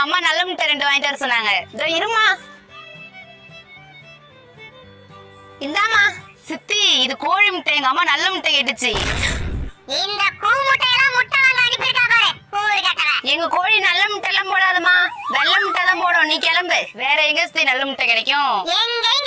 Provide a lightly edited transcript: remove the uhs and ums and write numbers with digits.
அம்மா நல்ல முட்டை 2 வாங்கிட்டு வர சொன்னாங்க. இதோ இருமா. இந்தாமா. சித்தி இது கோழி முட்டை, எங்க அம்மா நல்ல முட்டை கேட்டுச்சு. இந்த கூ முட்டையெல்லாம் முட்டை வாங்க அனுப்பியிருக்கா பாரு கூறு கட்டல. எங்க கோழி நல்ல முட்டை எல்லாம் போடாதமா, வெள்ளை முட்டை தான் போடும். நீ கிளம்பு. வேற எங்க சித்தி நல்ல முட்டை கிடைக்கும்? எங்கேயும்